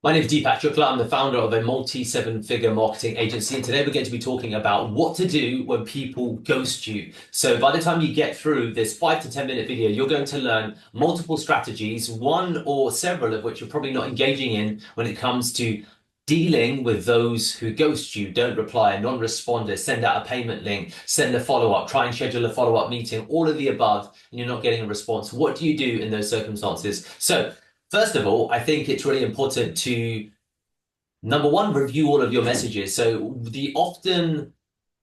My name is Deepak Shukla. I'm the founder of a multi-seven-figure marketing agency. And today we're going to be talking about what to do when people ghost you. So by the time you get through this 5 to 10 minute video, you're going to learn multiple strategies, one or several of which you're probably not engaging in when it comes to dealing with those who ghost you, don't reply, non-responder, send out a payment link, send a follow-up, try and schedule a follow-up meeting, all of the above, and you're not getting a response. What do you do in those circumstances? So first of all, I think it's really important to, number one, review all of your messages. So the often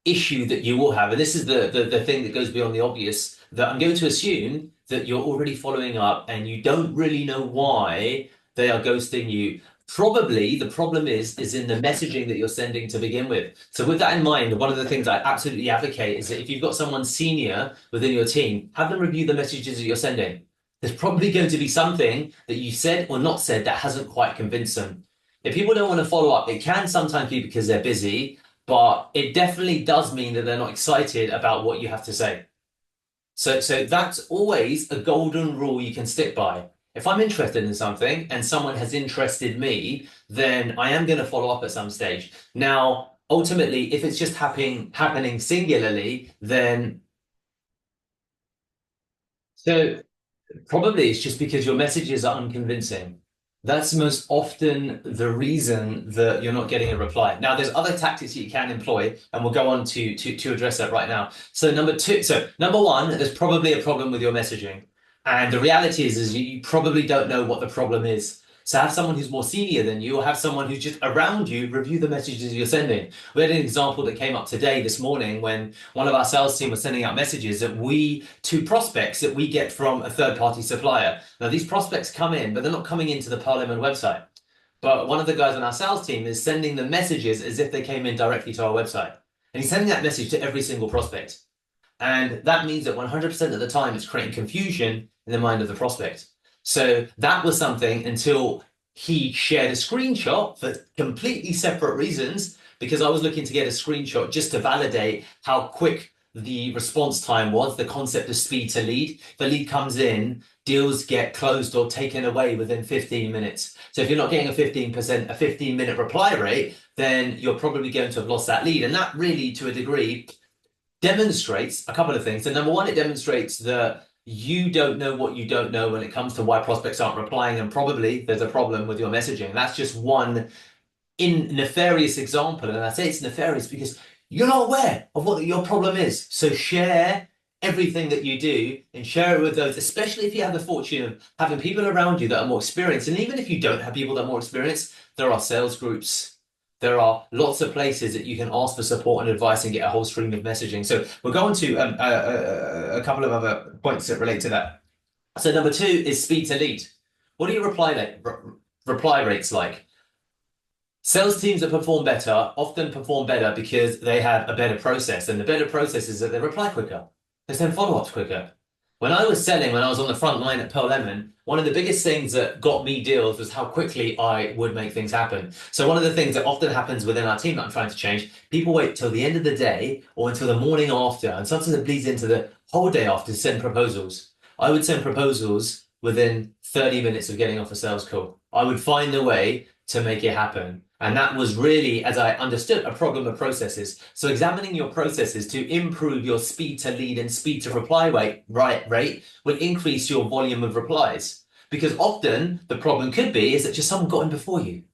issue that you will have, and this is the thing that goes beyond the obvious, that I'm going to assume that you're already following up and you don't really know why they are ghosting you. Probably the problem is in the messaging that you're sending to begin with. So with that in mind, one of the things I absolutely advocate is that if you've got someone senior within your team, have them review the messages that you're sending. There's probably going to be something that you said or not said that hasn't quite convinced them. If people don't want to follow up, it can sometimes be because they're busy, but it definitely does mean that they're not excited about what you have to say. So that's always a golden rule you can stick by. If I'm interested in something and someone has interested me, then I am going to follow up at some stage. Now, ultimately, if it's just happening singularly, then so probably it's just because your messages are unconvincing. That's most often the reason that you're not getting a reply. Now, there's other tactics you can employ, and we'll go on to address that right now. Number one, there's probably a problem with your messaging. And the reality is you probably don't know what the problem is. So have someone who's more senior than you, or have someone who's just around you review the messages you're sending. We had an example that came up today, this morning, when one of our sales team was sending out messages to prospects that we get from a third-party supplier. Now, these prospects come in, but they're not coming into the Pearl Lemon website. But one of the guys on our sales team is sending the messages as if they came in directly to our website. And he's sending that message to every single prospect. And that means that 100% of the time it's creating confusion in the mind of the prospect. So that was something until he shared a screenshot for completely separate reasons, because I was looking to get a screenshot just to validate how quick the response time was, the concept of speed to lead. If a lead comes in, deals get closed or taken away within 15 minutes. So if you're not getting a 15-minute reply rate, then you're probably going to have lost that lead. And that really, to a degree, demonstrates a couple of things. So number one, it demonstrates that you don't know what you don't know when it comes to why prospects aren't replying, and probably there's a problem with your messaging. That's just one nefarious example, and I say it's nefarious because you're not aware of what your problem is. So share everything that you do and share it with those, especially if you have the fortune of having people around you that are more experienced. And even if you don't have people that are more experienced, there are sales groups. There are lots of places that you can ask for support and advice and get a whole stream of messaging. So we'll go on to a couple of other points that relate to that. So number two is speed to lead. What are your reply rates like? Sales teams that perform better often perform better because they have a better process, and the better process is that they reply quicker. They send follow-ups quicker. When I was selling, when I was on the front line at Pearl Lemon, one of the biggest things that got me deals was how quickly I would make things happen. So one of the things that often happens within our team that I'm trying to change, people wait till the end of the day or until the morning after, and sometimes it bleeds into the whole day after to send proposals. I would send proposals within 30 minutes of getting off a sales call. I would find a way to make it happen. And that was really, as I understood, a problem of processes. So examining your processes to improve your speed to lead and speed to reply rate will increase your volume of replies. Because often the problem could be is that just someone got in before you.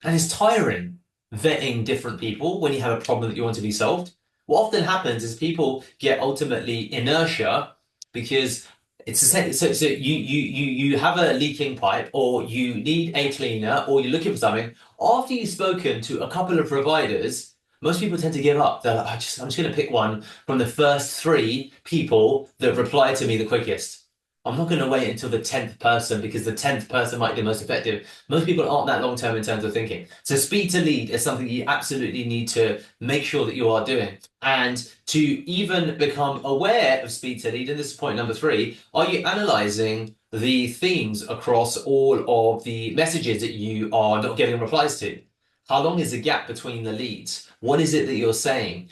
And it's tiring vetting different people when you have a problem that you want to be solved. What often happens is people get ultimately inertia because it's the same. So you have a leaking pipe, or you need a cleaner, or you're looking for something. After you've spoken to a couple of providers, most people tend to give up. They're like, I'm just going to pick one from the first three people that reply to me the quickest. I'm not going to wait until the 10th person because the 10th person might be most effective. Most people aren't that long term in terms of thinking. So speed to lead is something you absolutely need to make sure that you are doing. And to even become aware of speed to lead, and this is point number three, are you analyzing the themes across all of the messages that you are not getting replies to? How long is the gap between the leads? What is it that you're saying?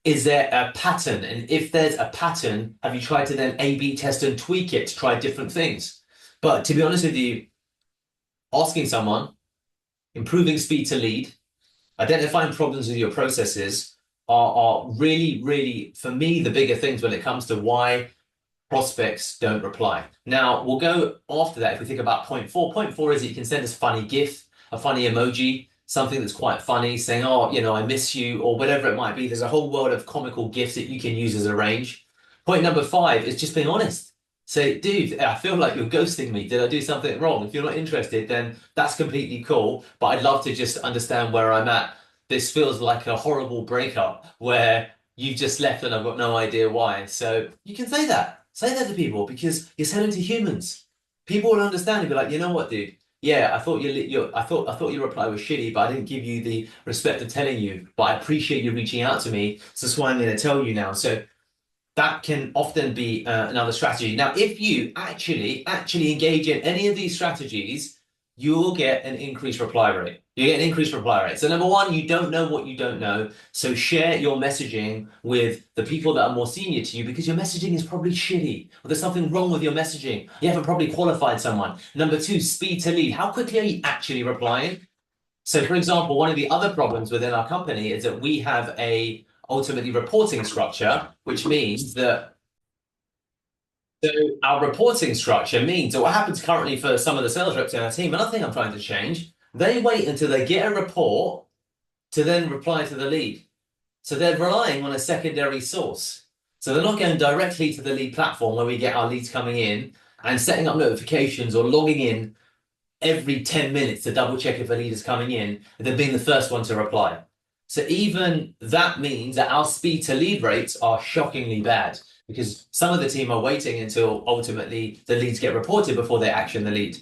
Is there a pattern? And if there's a pattern, have you tried to then A/B test and tweak it to try different things? But to be honest with you, asking someone improving speed to lead, identifying problems with your processes are really, really, for me, the bigger things when it comes to why prospects don't reply. Now, we'll go after that if we think about point four. Point four is that you can send us a funny GIF, a funny emoji, something that's quite funny, saying, oh, I miss you, or whatever it might be. There's a whole world of comical GIFs that you can use as a range. Point number five is just being honest. Say, dude, I feel like you're ghosting me. Did I do something wrong? If you're not interested, then that's completely cool. But I'd love to just understand where I'm at. This feels like a horrible breakup where you just left and I've got no idea why. So you can say that. Say that to people because you're selling to humans. People will understand and be like, you know what, dude? Yeah, I thought I thought your reply was shitty, but I didn't give you the respect of telling you. But I appreciate you reaching out to me, so that's why I'm going to tell you now. So that can often be another strategy. Now, if you actually engage in any of these strategies, you will get an increased reply rate. You get an increased reply rate. So number one, you don't know what you don't know. So share your messaging with the people that are more senior to you because your messaging is probably shitty or there's something wrong with your messaging. You haven't probably qualified someone. Number two, speed to lead. How quickly are you actually replying? So for example, one of the other problems within our company is that we have a ultimately reporting structure, which means that so our reporting structure means that what happens currently for some of the sales reps in our team, another thing I'm trying to change, they wait until they get a report to then reply to the lead. So they're relying on a secondary source. So they're not going directly to the lead platform where we get our leads coming in and setting up notifications or logging in every 10 minutes to double check if a lead is coming in, and then being the first one to reply. So even that means that our speed to lead rates are shockingly bad because some of the team are waiting until ultimately the leads get reported before they action the lead.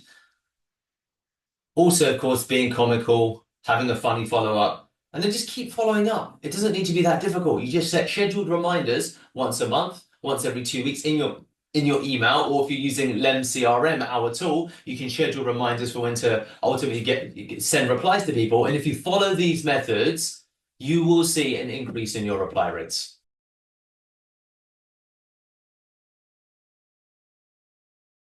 Also, of course, being comical, having a funny follow-up, and then just keep following up. It doesn't need to be that difficult. You just set scheduled reminders once a month, once every 2 weeks in your email, or if you're using Lem CRM, our tool, you can schedule reminders for when to ultimately send replies to people. And if you follow these methods, you will see an increase in your reply rates.